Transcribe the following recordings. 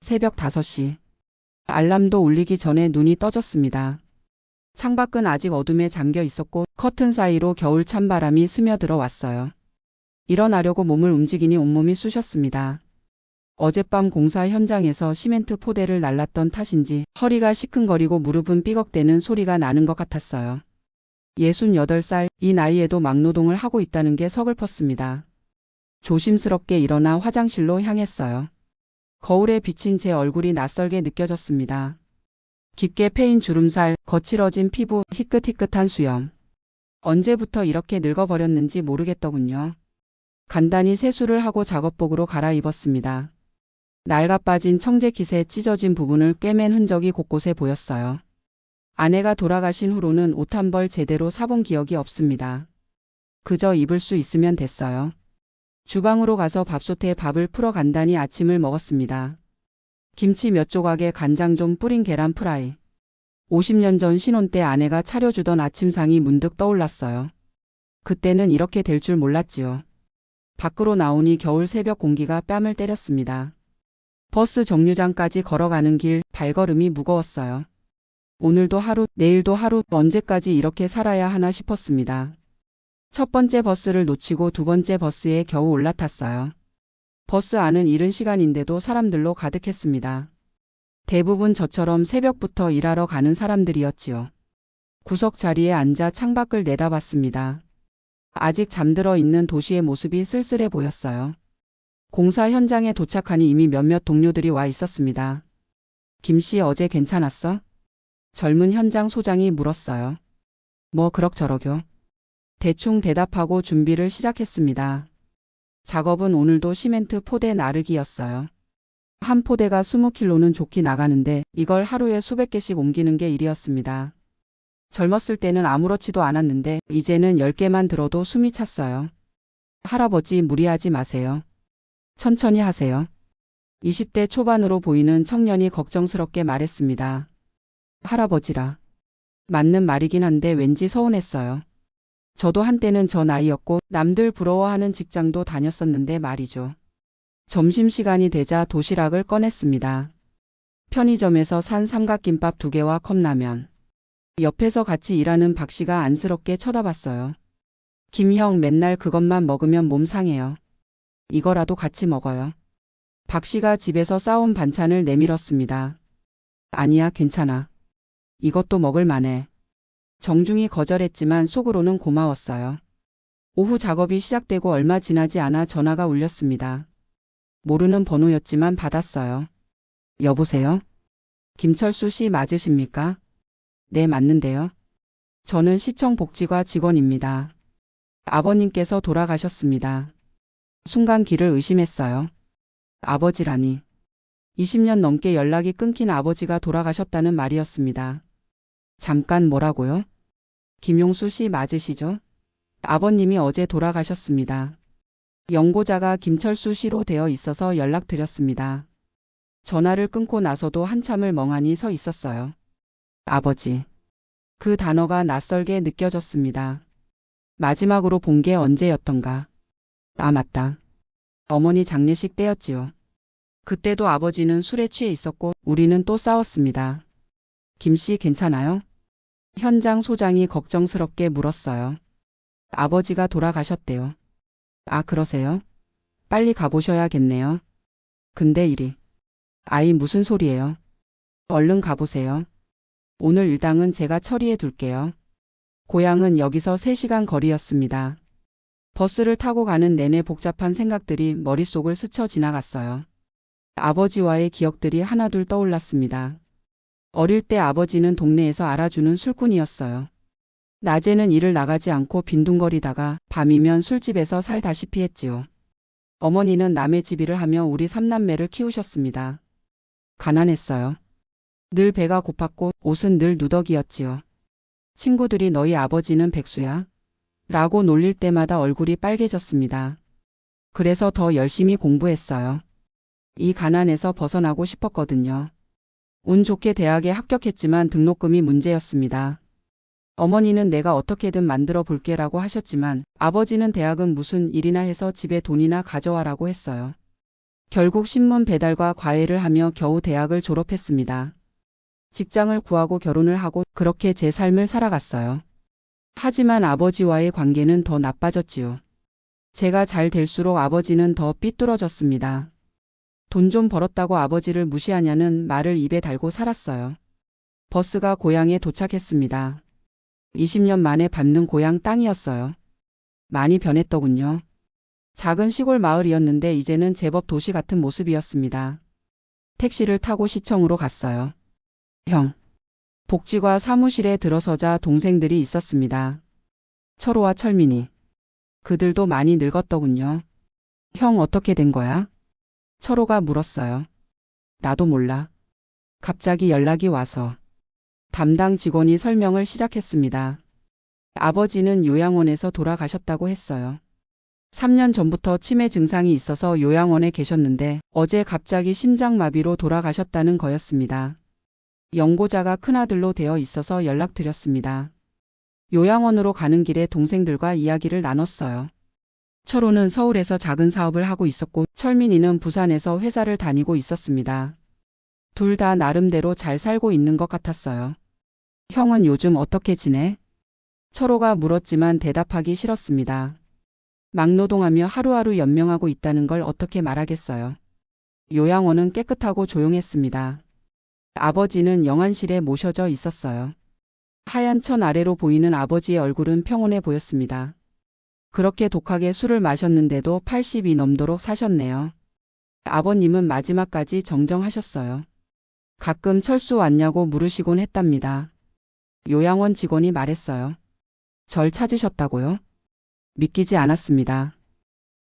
새벽 5시. 알람도 울리기 전에 눈이 떠졌습니다. 창밖은 아직 어둠에 잠겨 있었고 커튼 사이로 겨울 찬바람이 스며들어 왔어요. 일어나려고 몸을 움직이니 온몸이 쑤셨습니다. 어젯밤 공사 현장에서 시멘트 포대를 날랐던 탓인지 허리가 시큰거리고 무릎은 삐걱대는 소리가 나는 것 같았어요. 68살, 이 나이에도 막노동을 하고 있다는 게 서글펐습니다. 조심스럽게 일어나 화장실로 향했어요. 거울에 비친 제 얼굴이 낯설게 느껴졌습니다. 깊게 패인 주름살, 거칠어진 피부, 희끗희끗한 수염. 언제부터 이렇게 늙어버렸는지 모르겠더군요. 간단히 세수를 하고 작업복으로 갈아입었습니다. 낡아 빠진 청재킷의 찢어진 부분을 꿰맨 흔적이 곳곳에 보였어요. 아내가 돌아가신 후로는 옷 한 벌 제대로 사본 기억이 없습니다. 그저 입을 수 있으면 됐어요. 주방으로 가서 밥솥에 밥을 풀어 간단히 아침을 먹었습니다. 김치 몇 조각에 간장 좀 뿌린 계란 프라이. 50년 전 신혼 때 아내가 차려주던 아침상이 문득 떠올랐어요. 그때는 이렇게 될 줄 몰랐지요. 밖으로 나오니 겨울 새벽 공기가 뺨을 때렸습니다. 버스 정류장까지 걸어가는 길, 발걸음이 무거웠어요. 오늘도 하루, 내일도 하루, 언제까지 이렇게 살아야 하나 싶었습니다. 첫 번째 버스를 놓치고 두 번째 버스에 겨우 올라탔어요. 버스 안은 이른 시간인데도 사람들로 가득했습니다. 대부분 저처럼 새벽부터 일하러 가는 사람들이었지요. 구석 자리에 앉아 창밖을 내다봤습니다. 아직 잠들어 있는 도시의 모습이 쓸쓸해 보였어요. 공사 현장에 도착하니 이미 몇몇 동료들이 와 있었습니다. 김 씨 어제 괜찮았어? 젊은 현장 소장이 물었어요. 뭐 그럭저럭요. 대충 대답하고 준비를 시작했습니다. 작업은 오늘도 시멘트 포대 나르기였어요. 한 포대가 20kg는 좋게 나가는데 이걸 하루에 수백 개씩 옮기는 게 일이었습니다. 젊었을 때는 아무렇지도 않았는데 이제는 10개만 들어도 숨이 찼어요. 할아버지 무리하지 마세요. 천천히 하세요. 20대 초반으로 보이는 청년이 걱정스럽게 말했습니다. 할아버지라. 맞는 말이긴 한데 왠지 서운했어요. 저도 한때는 저 나이였고 남들 부러워하는 직장도 다녔었는데 말이죠. 점심시간이 되자 도시락을 꺼냈습니다. 편의점에서 산 삼각김밥 2개와 컵라면. 옆에서 같이 일하는 박 씨가 안쓰럽게 쳐다봤어요. 김 형 맨날 그것만 먹으면 몸 상해요. 이거라도 같이 먹어요. 박 씨가 집에서 싸온 반찬을 내밀었습니다. 아니야, 괜찮아. 이것도 먹을 만해. 정중히 거절했지만 속으로는 고마웠어요. 오후 작업이 시작되고 얼마 지나지 않아 전화가 울렸습니다. 모르는 번호였지만 받았어요. 여보세요? 김철수 씨 맞으십니까? 네, 맞는데요. 저는 시청 복지과 직원입니다. 아버님께서 돌아가셨습니다. 순간 귀를 의심했어요. 아버지라니. 20년 넘게 연락이 끊긴 아버지가 돌아가셨다는 말이었습니다. 잠깐 뭐라고요? 김용수 씨 맞으시죠? 아버님이 어제 돌아가셨습니다. 연고자가 김철수 씨로 되어 있어서 연락드렸습니다. 전화를 끊고 나서도 한참을 멍하니 서 있었어요. 아버지. 그 단어가 낯설게 느껴졌습니다. 마지막으로 본 게 언제였던가. 아, 맞다. 어머니 장례식 때였지요. 그때도 아버지는 술에 취해 있었고 우리는 또 싸웠습니다. 김 씨 괜찮아요? 현장 소장이 걱정스럽게 물었어요. 아버지가 돌아가셨대요. 아, 그러세요? 빨리 가보셔야겠네요. 근데 이리. 아이 무슨 소리예요? 얼른 가보세요. 오늘 일당은 제가 처리해 둘게요. 고향은 여기서 3시간 거리였습니다. 버스를 타고 가는 내내 복잡한 생각들이 머릿속을 스쳐 지나갔어요. 아버지와의 기억들이 하나둘 떠올랐습니다. 어릴 때 아버지는 동네에서 알아주는 술꾼이었어요. 낮에는 일을 나가지 않고 빈둥거리다가 밤이면 술집에서 살다시피 했지요. 어머니는 남의 집 일을 하며 우리 3남매를 키우셨습니다. 가난했어요. 늘 배가 고팠고 옷은 늘 누더기였지요. 친구들이 너희 아버지는 백수야? 라고 놀릴 때마다 얼굴이 빨개졌습니다. 그래서 더 열심히 공부했어요. 이 가난에서 벗어나고 싶었거든요. 운 좋게 대학에 합격했지만 등록금이 문제였습니다. 어머니는 내가 어떻게든 만들어 볼게라고 하셨지만 아버지는 대학은 무슨 일이나 해서 집에 돈이나 가져와라고 했어요. 결국 신문 배달과 과외를 하며 겨우 대학을 졸업했습니다. 직장을 구하고 결혼을 하고 그렇게 제 삶을 살아갔어요. 하지만 아버지와의 관계는 더 나빠졌지요. 제가 잘 될수록 아버지는 더 삐뚤어졌습니다. 돈 좀 벌었다고 아버지를 무시하냐는 말을 입에 달고 살았어요. 버스가 고향에 도착했습니다. 20년 만에 밟는 고향 땅이었어요. 많이 변했더군요. 작은 시골 마을이었는데 이제는 제법 도시 같은 모습이었습니다. 택시를 타고 시청으로 갔어요. 형. 복지과 사무실에 들어서자 동생들이 있었습니다. 철호와 철민이. 그들도 많이 늙었더군요. 형 어떻게 된 거야? 철호가 물었어요. 나도 몰라. 갑자기 연락이 와서. 담당 직원이 설명을 시작했습니다. 아버지는 요양원에서 돌아가셨다고 했어요. 3년 전부터 치매 증상이 있어서 요양원에 계셨는데 어제 갑자기 심장마비로 돌아가셨다는 거였습니다. 연고자가 큰아들로 되어 있어서 연락드렸습니다. 요양원으로 가는 길에 동생들과 이야기를 나눴어요. 철호는 서울에서 작은 사업을 하고 있었고 철민이는 부산에서 회사를 다니고 있었습니다. 둘 다 나름대로 잘 살고 있는 것 같았어요. 형은 요즘 어떻게 지내? 철호가 물었지만 대답하기 싫었습니다. 막노동하며 하루하루 연명하고 있다는 걸 어떻게 말하겠어요. 요양원은 깨끗하고 조용했습니다. 아버지는 영안실에 모셔져 있었어요. 하얀 천 아래로 보이는 아버지의 얼굴은 평온해 보였습니다. 그렇게 독하게 술을 마셨는데도 80이 넘도록 사셨네요. 아버님은 마지막까지 정정하셨어요. 가끔 철수 왔냐고 물으시곤 했답니다. 요양원 직원이 말했어요. 절 찾으셨다고요? 믿기지 않았습니다.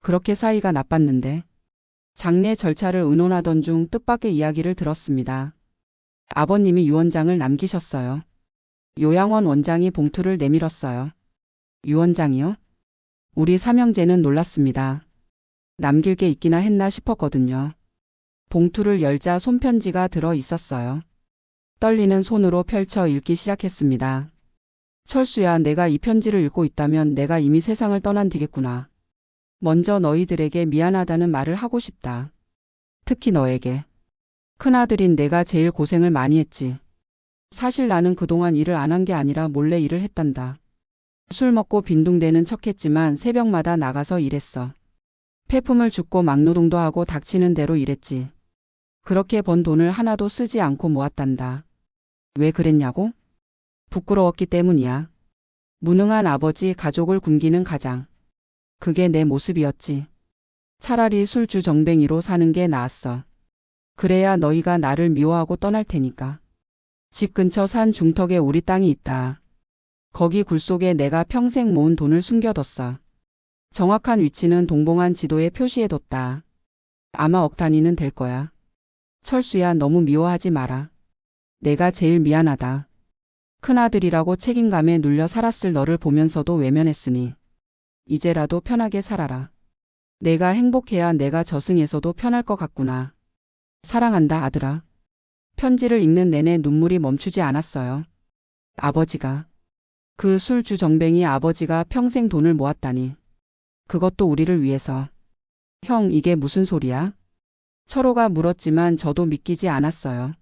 그렇게 사이가 나빴는데. 장례 절차를 의논하던 중 뜻밖의 이야기를 들었습니다. 아버님이 유언장을 남기셨어요. 요양원 원장이 봉투를 내밀었어요. 유언장이요? 우리 삼형제는 놀랐습니다. 남길 게 있기나 했나 싶었거든요. 봉투를 열자 손편지가 들어 있었어요. 떨리는 손으로 펼쳐 읽기 시작했습니다. 철수야, 내가 이 편지를 읽고 있다면 내가 이미 세상을 떠난 뒤겠구나. 먼저 너희들에게 미안하다는 말을 하고 싶다. 특히 너에게. 큰아들인 내가 제일 고생을 많이 했지. 사실 나는 그동안 일을 안 한 게 아니라 몰래 일을 했단다. 술 먹고 빈둥대는 척했지만 새벽마다 나가서 일했어. 폐품을 줍고 막노동도 하고 닥치는 대로 일했지. 그렇게 번 돈을 하나도 쓰지 않고 모았단다. 왜 그랬냐고? 부끄러웠기 때문이야. 무능한 아버지, 가족을 굶기는 가장. 그게 내 모습이었지. 차라리 술주 정뱅이로 사는 게 나았어. 그래야 너희가 나를 미워하고 떠날 테니까. 집 근처 산 중턱에 우리 땅이 있다. 거기 굴속에 내가 평생 모은 돈을 숨겨뒀어. 정확한 위치는 동봉한 지도에 표시해뒀다. 아마 억 단위는 될 거야. 철수야, 너무 미워하지 마라. 내가 제일 미안하다. 큰아들이라고 책임감에 눌려 살았을 너를 보면서도 외면했으니 이제라도 편하게 살아라. 내가 행복해야 내가 저승에서도 편할 것 같구나. 사랑한다, 아들아. 편지를 읽는 내내 눈물이 멈추지 않았어요. 아버지가. 그 술주 정뱅이 아버지가 평생 돈을 모았다니. 그것도 우리를 위해서. 형, 이게 무슨 소리야? 철호가 물었지만 저도 믿기지 않았어요.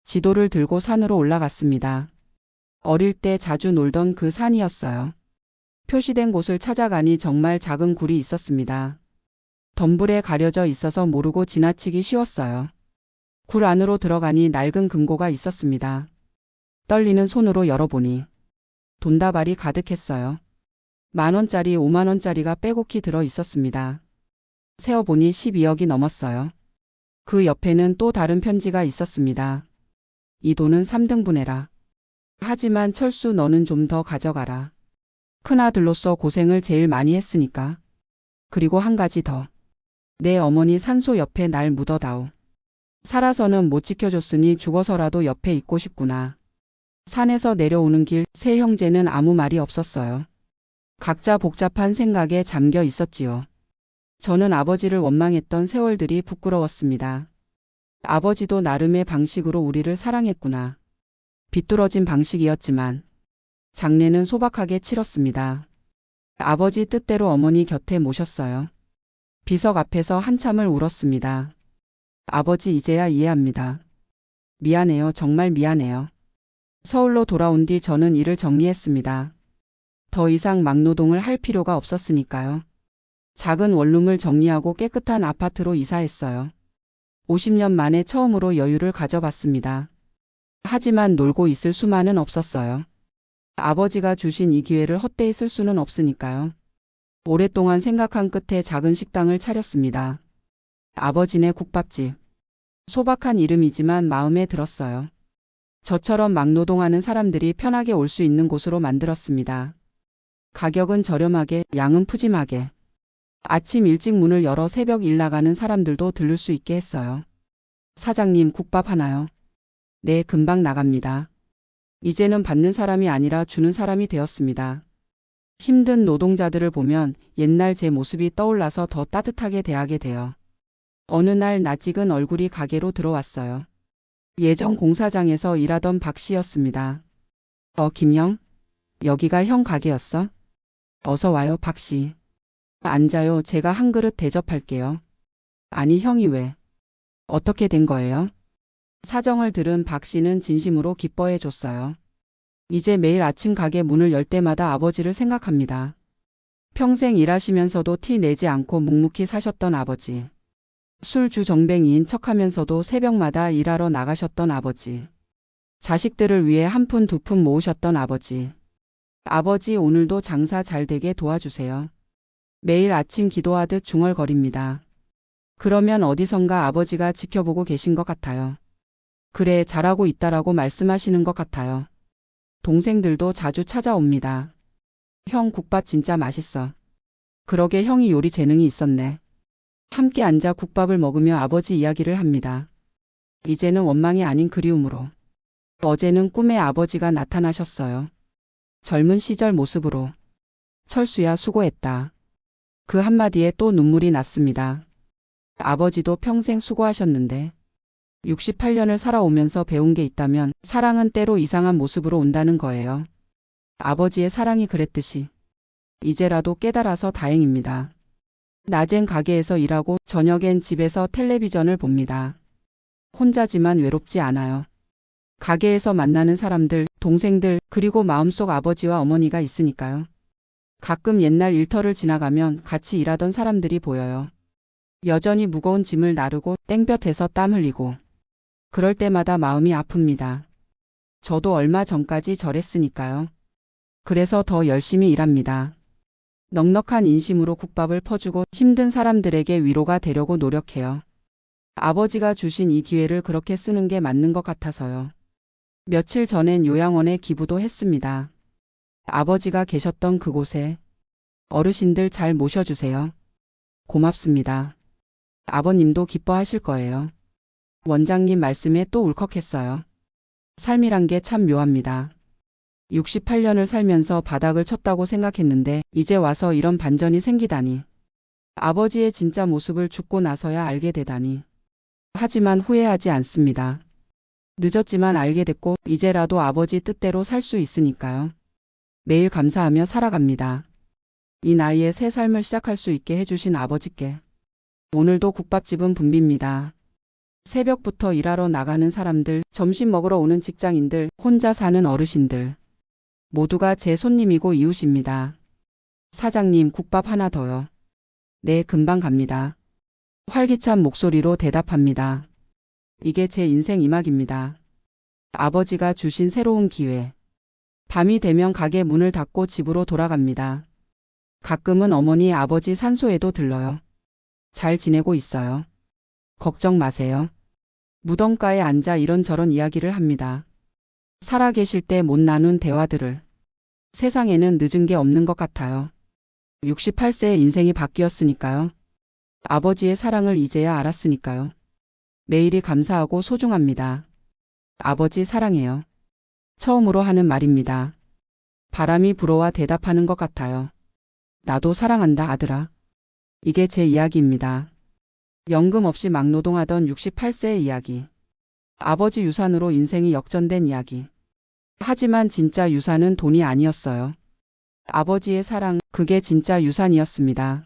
지도를 들고 산으로 올라갔습니다. 어릴 때 자주 놀던 그 산이었어요. 표시된 곳을 찾아가니 정말 작은 굴이 있었습니다. 덤불에 가려져 있어서 모르고 지나치기 쉬웠어요. 굴 안으로 들어가니 낡은 금고가 있었습니다. 떨리는 손으로 열어보니 돈다발이 가득했어요. 10,000원짜리, 50,000원짜리가 빼곡히 들어 있었습니다. 세어보니 12억이 넘었어요. 그 옆에는 또 다른 편지가 있었습니다. 이 돈은 3등분해라. 하지만 철수, 너는 좀 더 가져가라. 큰아들로서 고생을 제일 많이 했으니까. 그리고 한 가지 더. 내 어머니 산소 옆에 날 묻어다오. 살아서는 못 지켜줬으니 죽어서라도 옆에 있고 싶구나. 산에서 내려오는 길, 세 형제는 아무 말이 없었어요. 각자 복잡한 생각에 잠겨 있었지요. 저는 아버지를 원망했던 세월들이 부끄러웠습니다. 아버지도 나름의 방식으로 우리를 사랑했구나. 비뚤어진 방식이었지만 장례는 소박하게 치렀습니다. 아버지 뜻대로 어머니 곁에 모셨어요. 비석 앞에서 한참을 울었습니다. 아버지 이제야 이해합니다. 미안해요. 정말 미안해요. 서울로 돌아온 뒤 저는 일을 정리했습니다. 더 이상 막노동을 할 필요가 없었으니까요. 작은 원룸을 정리하고 깨끗한 아파트로 이사했어요. 50년 만에 처음으로 여유를 가져봤습니다. 하지만 놀고 있을 수만은 없었어요. 아버지가 주신 이 기회를 헛되이 쓸 수는 없으니까요. 오랫동안 생각한 끝에 작은 식당을 차렸습니다. 아버지네 국밥집. 소박한 이름이지만 마음에 들었어요. 저처럼 막노동하는 사람들이 편하게 올 수 있는 곳으로 만들었습니다. 가격은 저렴하게, 양은 푸짐하게. 아침 일찍 문을 열어 새벽 일 나가는 사람들도 들를 수 있게 했어요. 사장님, 국밥 하나요? 네, 금방 나갑니다. 이제는 받는 사람이 아니라 주는 사람이 되었습니다. 힘든 노동자들을 보면 옛날 제 모습이 떠올라서 더 따뜻하게 대하게 돼요. 어느 날 낯익은 얼굴이 가게로 들어왔어요. 예전 공사장에서 일하던 박 씨였습니다. 김형? 여기가 형 가게였어? 어서 와요, 박 씨. 앉아요. 제가 한 그릇 대접할게요. 아니, 형이 왜? 어떻게 된 거예요? 사정을 들은 박 씨는 진심으로 기뻐해 줬어요. 이제 매일 아침 가게 문을 열 때마다 아버지를 생각합니다. 평생 일하시면서도 티 내지 않고 묵묵히 사셨던 아버지. 술주 정뱅이인 척하면서도 새벽마다 일하러 나가셨던 아버지. 자식들을 위해 한 푼 두 푼 모으셨던 아버지. 아버지, 오늘도 장사 잘 되게 도와주세요. 매일 아침 기도하듯 중얼거립니다. 그러면 어디선가 아버지가 지켜보고 계신 것 같아요. 그래, 잘하고 있다라고 말씀하시는 것 같아요. 동생들도 자주 찾아옵니다. 형, 국밥 진짜 맛있어. 그러게, 형이 요리 재능이 있었네. 함께 앉아 국밥을 먹으며 아버지 이야기를 합니다. 이제는 원망이 아닌 그리움으로. 어제는 꿈에 아버지가 나타나셨어요. 젊은 시절 모습으로. 철수야, 수고했다. 그 한마디에 또 눈물이 났습니다. 아버지도 평생 수고하셨는데 68년을 살아오면서 배운 게 있다면 사랑은 때로 이상한 모습으로 온다는 거예요. 아버지의 사랑이 그랬듯이 이제라도 깨달아서 다행입니다. 낮엔 가게에서 일하고 저녁엔 집에서 텔레비전을 봅니다. 혼자지만 외롭지 않아요. 가게에서 만나는 사람들, 동생들, 그리고 마음속 아버지와 어머니가 있으니까요. 가끔 옛날 일터를 지나가면 같이 일하던 사람들이 보여요. 여전히 무거운 짐을 나르고 땡볕에서 땀 흘리고. 그럴 때마다 마음이 아픕니다. 저도 얼마 전까지 저랬으니까요. 그래서 더 열심히 일합니다. 넉넉한 인심으로 국밥을 퍼주고 힘든 사람들에게 위로가 되려고 노력해요. 아버지가 주신 이 기회를 그렇게 쓰는 게 맞는 것 같아서요. 며칠 전엔 요양원에 기부도 했습니다. 아버지가 계셨던 그곳에. 어르신들 잘 모셔주세요. 고맙습니다. 아버님도 기뻐하실 거예요. 원장님 말씀에 또 울컥했어요. 삶이란 게 참 묘합니다. 68년을 살면서 바닥을 쳤다고 생각했는데 이제 와서 이런 반전이 생기다니. 아버지의 진짜 모습을 죽고 나서야 알게 되다니. 하지만 후회하지 않습니다. 늦었지만 알게 됐고 이제라도 아버지 뜻대로 살 수 있으니까요. 매일 감사하며 살아갑니다. 이 나이에 새 삶을 시작할 수 있게 해주신 아버지께. 오늘도 국밥집은 붐빕니다. 새벽부터 일하러 나가는 사람들, 점심 먹으러 오는 직장인들, 혼자 사는 어르신들. 모두가 제 손님이고 이웃입니다. 사장님, 국밥 하나 더요. 네, 금방 갑니다. 활기찬 목소리로 대답합니다. 이게 제 인생 이막입니다. 아버지가 주신 새로운 기회. 밤이 되면 가게 문을 닫고 집으로 돌아갑니다. 가끔은 어머니, 아버지 산소에도 들러요. 잘 지내고 있어요. 걱정 마세요. 무덤가에 앉아 이런저런 이야기를 합니다. 살아계실 때 못 나눈 대화들을. 세상에는 늦은 게 없는 것 같아요. 68세의 인생이 바뀌었으니까요. 아버지의 사랑을 이제야 알았으니까요. 매일이 감사하고 소중합니다. 아버지 사랑해요. 처음으로 하는 말입니다. 바람이 불어와 대답하는 것 같아요. 나도 사랑한다, 아들아. 이게 제 이야기입니다. 연금 없이 막노동하던 68세의 이야기. 아버지 유산으로 인생이 역전된 이야기. 하지만 진짜 유산은 돈이 아니었어요. 아버지의 사랑, 그게 진짜 유산이었습니다.